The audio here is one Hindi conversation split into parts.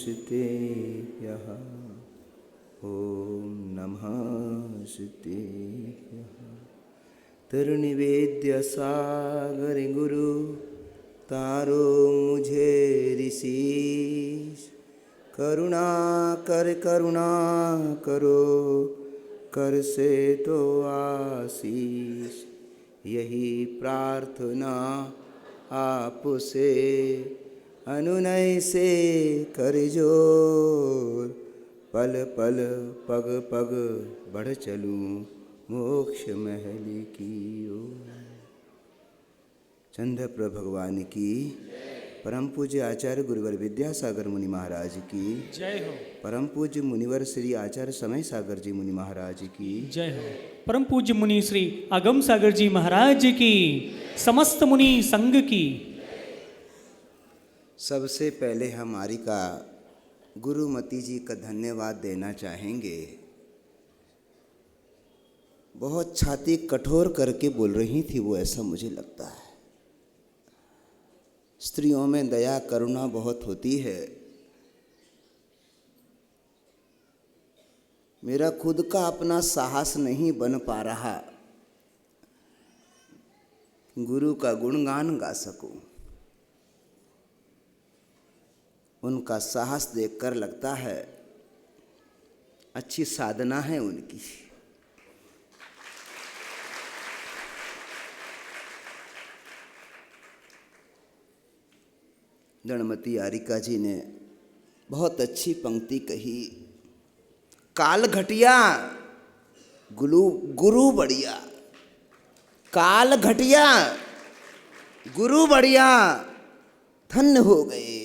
सिद्धेभ्यः। ॐ नमः सिद्धेभ्यः। तरुनिवेद्य सागर गुरु तारो मुझे ऋषिश। करुणा करो कर से तो आशीष। यही प्रार्थना आपसे अनुनय से कर जोर। पल पल पग पग बढ़ चलूं मोक्ष महल की ओर। चंद्रप्र भगवान की, परम पूज्य आचार्य गुरुवर विद्यासागर मुनि महाराज की जय हो। परम पूज्य मुनिवर श्री आचार्य समय सागर जी मुनि महाराज की जय हो। परम पूज्य मुनि श्री अगम सागर जी महाराज की, समस्त मुनि संघ की। सबसे पहले हम आरिका गुरुमती जी का धन्यवाद देना चाहेंगे। बहुत छाती कठोर करके बोल रही थी वो, ऐसा मुझे लगता है। स्त्रियों में दया करुणा बहुत होती है। मेरा खुद का अपना साहस नहीं बन पा रहा गुरु का गुणगान गा सकूं। उनका साहस देखकर लगता है अच्छी साधना है उनकी। दणमती आरिका जी ने बहुत अच्छी पंक्ति कही। काल घटिया गुरु बढ़िया, काल घटिया गुरु बढ़िया, धन्य हो गए।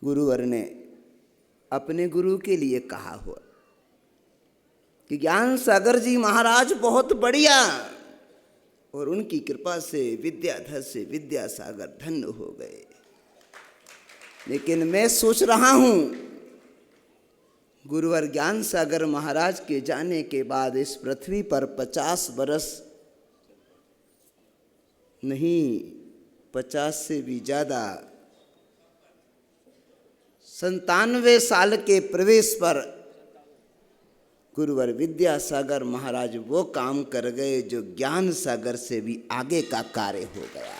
गुरुवर ने अपने गुरु के लिए कहा हुआ कि ज्ञान सागर जी महाराज बहुत बढ़िया, और उनकी कृपा से विद्याधर से विद्यासागर धन्य हो गए। लेकिन मैं सोच रहा हूं गुरुवर ज्ञान सागर महाराज के जाने के बाद इस पृथ्वी पर 50 बरस नहीं, 50 से भी ज़्यादा 97 साल के प्रवेश पर गुरुवर विद्यासागर महाराज वो काम कर गए जो ज्ञान सागर से भी आगे का कार्य हो गया।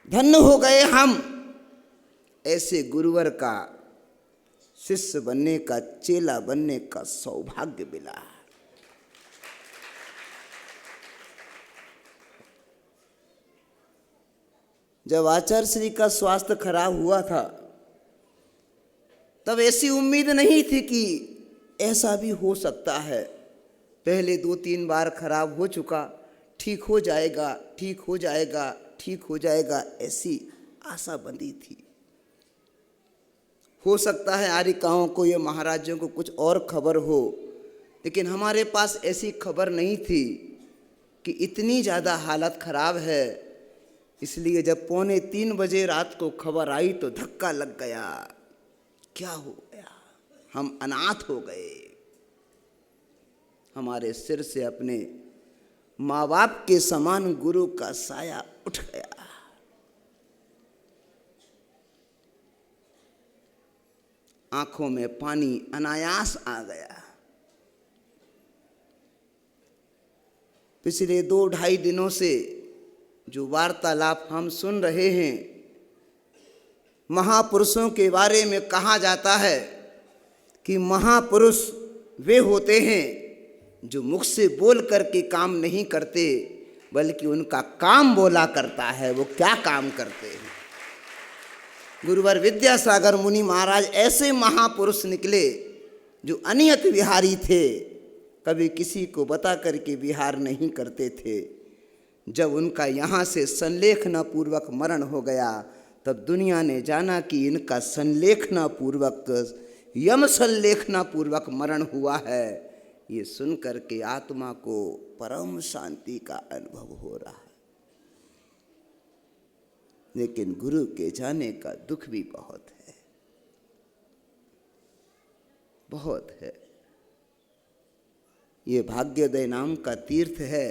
धन्य हो गए हम, ऐसे गुरुवर का शिष्य बनने का, चेला बनने का सौभाग्य मिला। जब आचार्य श्री का स्वास्थ्य खराब हुआ था तब ऐसी उम्मीद नहीं थी कि ऐसा भी हो सकता है। पहले 2-3 बार खराब हो चुका, ठीक हो जाएगा, ठीक हो जाएगा, ठीक हो जाएगा, ऐसी आशा बंधी थी। हो सकता है आरिकाओं को, ये महाराजों को कुछ और खबर हो, लेकिन हमारे पास ऐसी खबर नहीं थी कि इतनी ज़्यादा हालत खराब है। इसलिए जब 2:45 बजे रात को खबर आई तो धक्का लग गया। क्या हो गया? हम अनाथ हो गए। हमारे सिर से अपने माँ बाप के समान गुरु का साया उठ गया। आंखों में पानी अनायास आ गया। पिछले 2-2.5 दिनों से जो वार्तालाप हम सुन रहे हैं, महापुरुषों के बारे में कहा जाता है कि महापुरुष वे होते हैं जो मुख से बोल करके काम नहीं करते, बल्कि उनका काम बोला करता है। वो क्या काम करते हैं? गुरुवर विद्यासागर मुनि महाराज ऐसे महापुरुष निकले जो अनियत विहारी थे, कभी किसी को बता करके विहार नहीं करते थे। जब उनका यहाँ से संलेखना पूर्वक मरण हो गया तब दुनिया ने जाना कि इनका संलेखना पूर्वक, यम संलेखना पूर्वक मरण हुआ है। ये सुन करके आत्मा को परम शांति का अनुभव हो रहा है। लेकिन गुरु के जाने का दुख भी बहुत है, बहुत है। ये भाग्योदय नाम का तीर्थ है।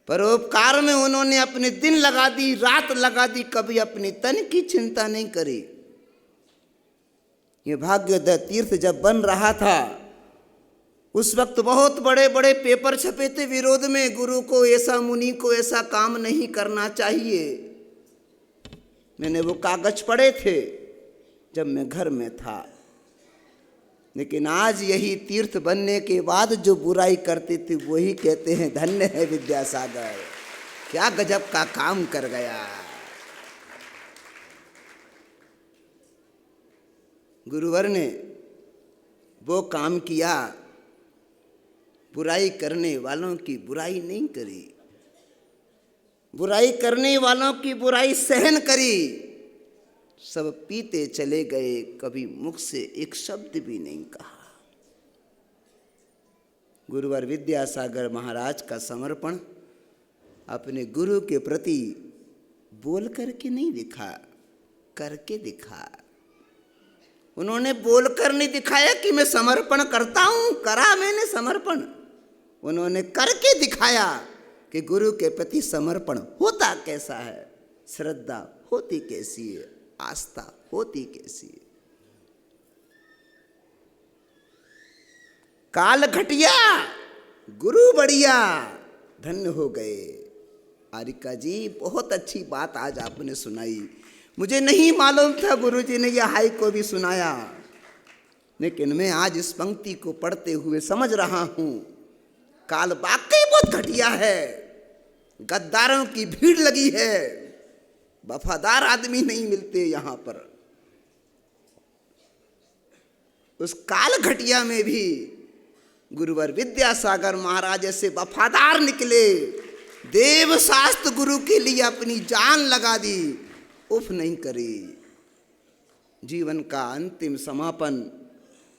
परोपकार में उन्होंने अपने दिन लगा दी, रात लगा दी, कभी अपने तन की चिंता नहीं करी। ये भाग्योदय तीर्थ जब बन रहा था उस वक्त बहुत बड़े बड़े पेपर छपे थे विरोध में, गुरु को ऐसा, मुनि को ऐसा काम नहीं करना चाहिए। मैंने वो कागज पढ़े थे जब मैं घर में था। लेकिन आज यही तीर्थ बनने के बाद जो बुराई करते थे वही कहते हैं धन्य है विद्यासागर, क्या गजब का काम कर गया। गुरुवर ने वो काम किया, बुराई करने वालों की बुराई नहीं करी, बुराई करने वालों की बुराई सहन करी, सब पीते चले गए, कभी मुख से एक शब्द भी नहीं कहा। गुरुवर विद्यासागर महाराज का समर्पण अपने गुरु के प्रति बोल करके नहीं दिखा, करके दिखा। उन्होंने बोलकर नहीं दिखाया कि मैं समर्पण करता हूं, करा मैंने समर्पण। उन्होंने करके दिखाया कि गुरु के प्रति समर्पण होता कैसा है, श्रद्धा होती कैसी है, आस्था होती कैसी है। काल घटिया गुरु बढ़िया, धन्य हो गए। आरिका जी बहुत अच्छी बात आज आपने सुनाई, मुझे नहीं मालूम था गुरु जी ने यह हाई को भी सुनाया, लेकिन मैं आज इस पंक्ति को पढ़ते हुए समझ रहा हूं काल वाकई बहुत घटिया है, गद्दारों की भीड़ लगी है, वफादार आदमी नहीं मिलते यहां पर। उस काल घटिया में भी गुरुवर विद्यासागर महाराज ऐसे वफादार निकले, देव शास्त्र गुरु के लिए अपनी जान लगा दी, उफ नहीं करी। जीवन का अंतिम समापन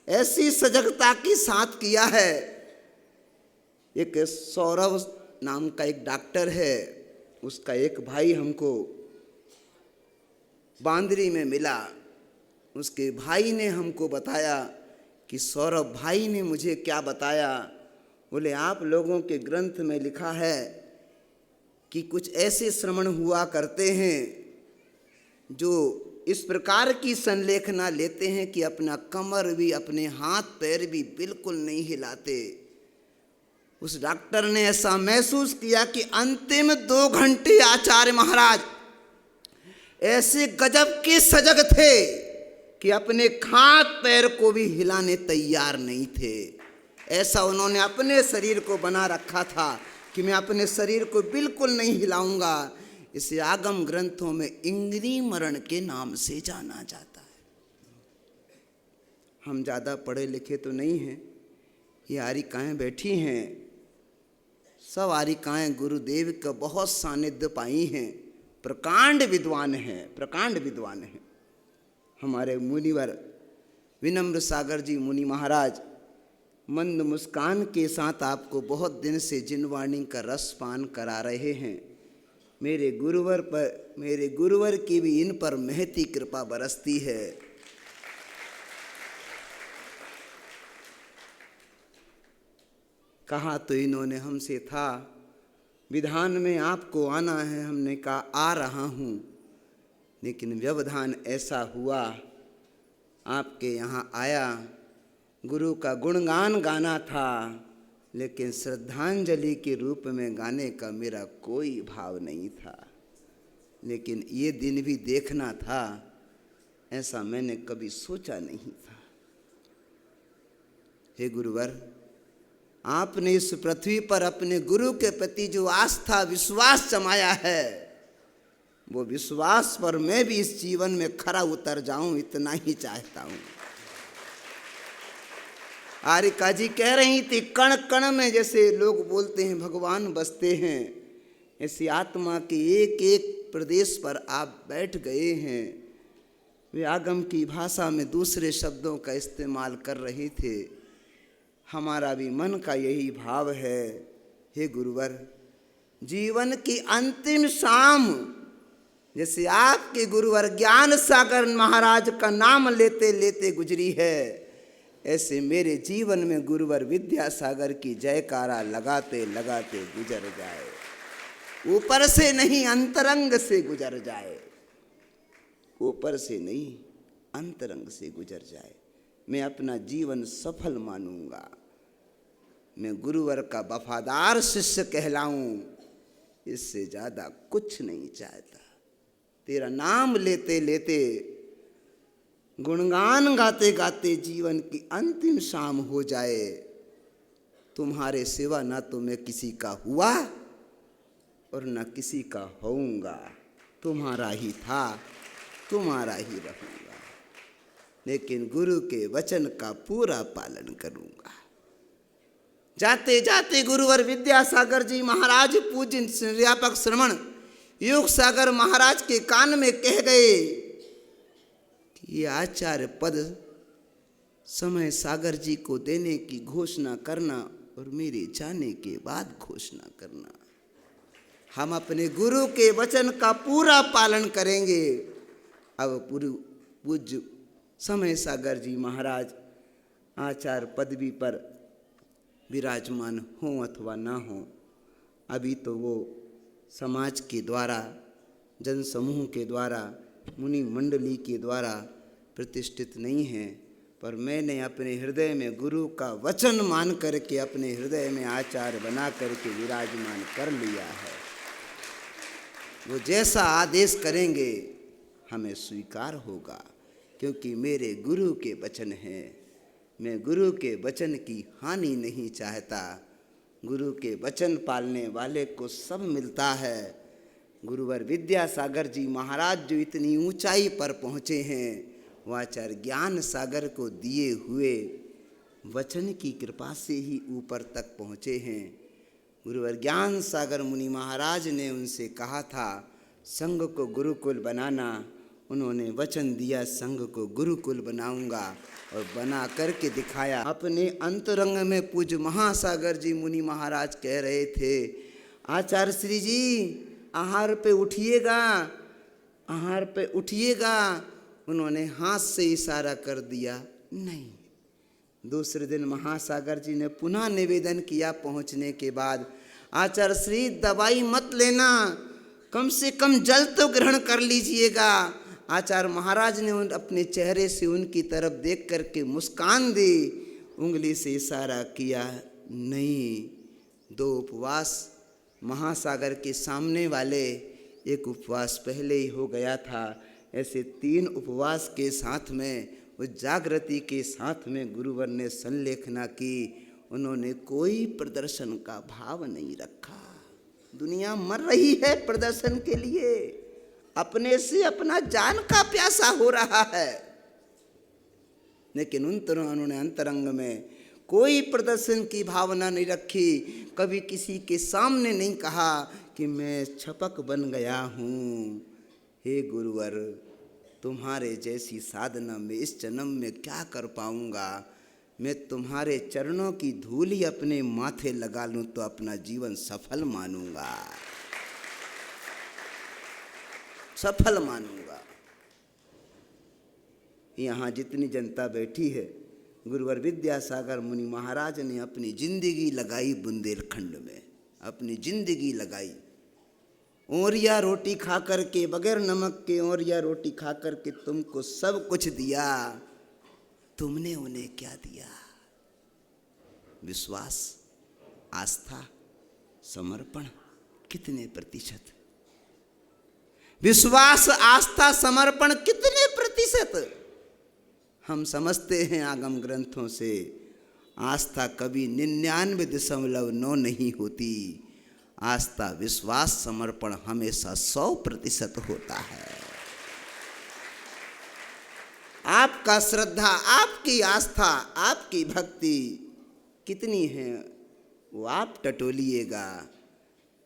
ऐसी सजगता के साथ किया है। एक सौरभ नाम का एक डॉक्टर है, उसका एक भाई हमको बांदरी में मिला। उसके भाई ने हमको बताया कि सौरभ भाई ने मुझे क्या बताया, बोले आप लोगों के ग्रंथ में लिखा है कि कुछ ऐसे श्रमण हुआ करते हैं जो इस प्रकार की संलेखना लेते हैं कि अपना कमर भी, अपने हाथ पैर भी बिल्कुल नहीं हिलाते। उस डॉक्टर ने ऐसा महसूस किया कि अंतिम 2 घंटे आचार्य महाराज ऐसे गजब के सजग थे कि अपने हाथ पैर को भी हिलाने तैयार नहीं थे। ऐसा उन्होंने अपने शरीर को बना रखा था कि मैं अपने शरीर को बिल्कुल नहीं हिलाऊंगा। इसे आगम ग्रंथों में इंद्रिय मरण के नाम से जाना जाता है। हम ज़्यादा पढ़े लिखे तो नहीं हैं, ये आरिकाएँ बैठी हैं, सब आरिकाएँ गुरुदेव का बहुत सानिध्य पाई हैं, प्रकांड विद्वान हैं, प्रकांड विद्वान हैं। हमारे मुनिवर विनम्र सागर जी मुनि महाराज मंद मुस्कान के साथ आपको बहुत दिन से जिनवाणी का रस पान करा रहे हैं। मेरे गुरुवर की भी इन पर महती कृपा बरसती है। कहा तो इन्होंने हमसे था विधान में आपको आना है, हमने कहा आ रहा हूँ, लेकिन व्यवधान ऐसा हुआ आपके यहाँ आया, गुरु का गुणगान गाना था, लेकिन श्रद्धांजलि के रूप में गाने का मेरा कोई भाव नहीं था। लेकिन ये दिन भी देखना था, ऐसा मैंने कभी सोचा नहीं था। हे गुरुवर, आपने इस पृथ्वी पर अपने गुरु के प्रति जो आस्था विश्वास जमाया है, वो विश्वास पर मैं भी इस जीवन में खरा उतर जाऊं, इतना ही चाहता हूं। आरिका जी कह रही थी कण कण में जैसे लोग बोलते हैं भगवान बसते हैं, ऐसी आत्मा के एक एक प्रदेश पर आप बैठ गए हैं। वे आगम की भाषा में दूसरे शब्दों का इस्तेमाल कर रहे थे। हमारा भी मन का यही भाव है। हे गुरुवर, जीवन की अंतिम शाम जैसे आपके गुरुवर ज्ञान सागर महाराज का नाम लेते लेते गुजरी है, ऐसे मेरे जीवन में गुरुवर विद्यासागर की जयकारा लगाते लगाते गुजर जाए। ऊपर से नहीं अंतरंग से गुजर जाए, ऊपर से नहीं अंतरंग से गुजर जाए। मैं अपना जीवन सफल मानूंगा, मैं गुरुवर का वफादार शिष्य कहलाऊं, इससे ज्यादा कुछ नहीं चाहता। तेरा नाम लेते लेते, गुणगान गाते गाते जीवन की अंतिम शाम हो जाए। तुम्हारे सिवा ना तो मैं किसी का हुआ और ना किसी का होऊंगा, तुम्हारा ही था, तुम्हारा ही रहूंगा, लेकिन गुरु के वचन का पूरा पालन करूंगा। जाते जाते गुरुवर विद्यासागर जी महाराज पूज्य व्यापक श्रमण योग सागर महाराज के कान में कह गए कि ये आचार्य पद समय सागर जी को देने की घोषणा करना और मेरे जाने के बाद घोषणा करना। हम अपने गुरु के वचन का पूरा पालन करेंगे। अब पूज्य समय सागर जी महाराज आचार्य पदवी पर विराजमान हों अथवा ना हों, अभी तो वो समाज के द्वारा, जन समूह के द्वारा, मुनि मंडली के द्वारा प्रतिष्ठित नहीं हैं, पर मैंने अपने हृदय में गुरु का वचन मान करके अपने हृदय में आचार्य बना करके विराजमान कर लिया है। वो जैसा आदेश करेंगे हमें स्वीकार होगा, क्योंकि मेरे गुरु के वचन हैं। मैं गुरु के वचन की हानि नहीं चाहता। गुरु के वचन पालने वाले को सब मिलता है। गुरुवर विद्यासागर जी महाराज जो इतनी ऊंचाई पर पहुँचे हैं, वो आचार्य ज्ञान सागर को दिए हुए वचन की कृपा से ही ऊपर तक पहुँचे हैं। गुरुवर ज्ञान सागर मुनि महाराज ने उनसे कहा था संघ को गुरुकुल बनाना। उन्होंने वचन दिया संघ को गुरुकुल बनाऊंगा और बना करके दिखाया। अपने अंतरंग में पूज्य महासागर जी मुनि महाराज कह रहे थे, आचार्य श्री जी आहार पे उठिएगा, आहार पे उठिएगा। उन्होंने हाथ से इशारा कर दिया नहीं। दूसरे दिन महासागर जी ने पुनः निवेदन किया पहुंचने के बाद, आचार्य श्री दवाई मत लेना, कम से कम जल तो ग्रहण कर लीजिएगा। आचार्य महाराज ने अपने चेहरे से उनकी तरफ देख करके मुस्कान दी, उंगली से इशारा किया नहीं। 2 उपवास महासागर के सामने वाले, एक उपवास पहले ही हो गया था, ऐसे 3 उपवास के साथ में, उस जागृति के साथ में गुरुवर ने संलेखना की। उन्होंने कोई प्रदर्शन का भाव नहीं रखा। दुनिया मर रही है प्रदर्शन के लिए, अपने से अपना जान का प्यासा हो रहा है, लेकिन उन्होंने अंतरंग में कोई प्रदर्शन की भावना नहीं रखी। कभी किसी के सामने नहीं कहा कि मैं छपक बन गया हूँ। हे गुरुवर, तुम्हारे जैसी साधना में इस जन्म में क्या कर पाऊँगा। मैं तुम्हारे चरणों की धूल ही अपने माथे लगा लूँ तो अपना जीवन सफल मानूंगा, सफल मानूंगा। यहाँ जितनी जनता बैठी है, गुरुवर विद्यासागर मुनि महाराज ने अपनी जिंदगी लगाई बुंदेलखंड में, अपनी जिंदगी लगाई। ओरिया रोटी खा करके, बगैर नमक के ओरिया रोटी खा करके तुमको सब कुछ दिया, तुमने उन्हें क्या दिया? विश्वास, आस्था, समर्पण कितने प्रतिशत? विश्वास, आस्था, समर्पण कितने प्रतिशत? हम समझते हैं आगम ग्रंथों से, आस्था कभी 99.9 नहीं होती। आस्था, विश्वास, समर्पण हमेशा 100% होता है। आपका श्रद्धा, आपकी आस्था, आपकी भक्ति कितनी है वो आप टटोलिएगा।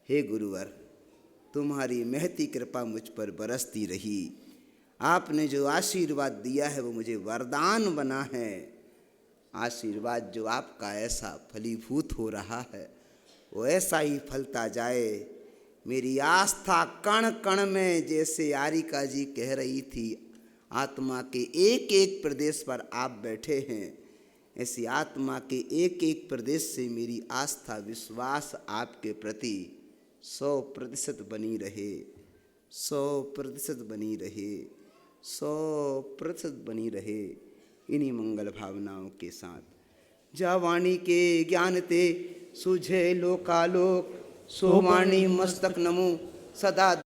हे गुरुवर, तुम्हारी महती कृपा मुझ पर बरसती रही। आपने जो आशीर्वाद दिया है वो मुझे वरदान बना है। आशीर्वाद जो आपका ऐसा फलीभूत हो रहा है वो ऐसा ही फलता जाए। मेरी आस्था कण कण में, जैसे आरिका जी कह रही थी, आत्मा के एक एक प्रदेश पर आप बैठे हैं, ऐसी आत्मा के एक एक प्रदेश से मेरी आस्था, विश्वास आपके प्रति 100% बनी रहे, 100% बनी रहे, 100% बनी रहे इन्हीं मंगल भावनाओं के साथ। जा वाणी के ज्ञान ते सुझे लोकालोक, सो वाणी मस्तक नमो सदा।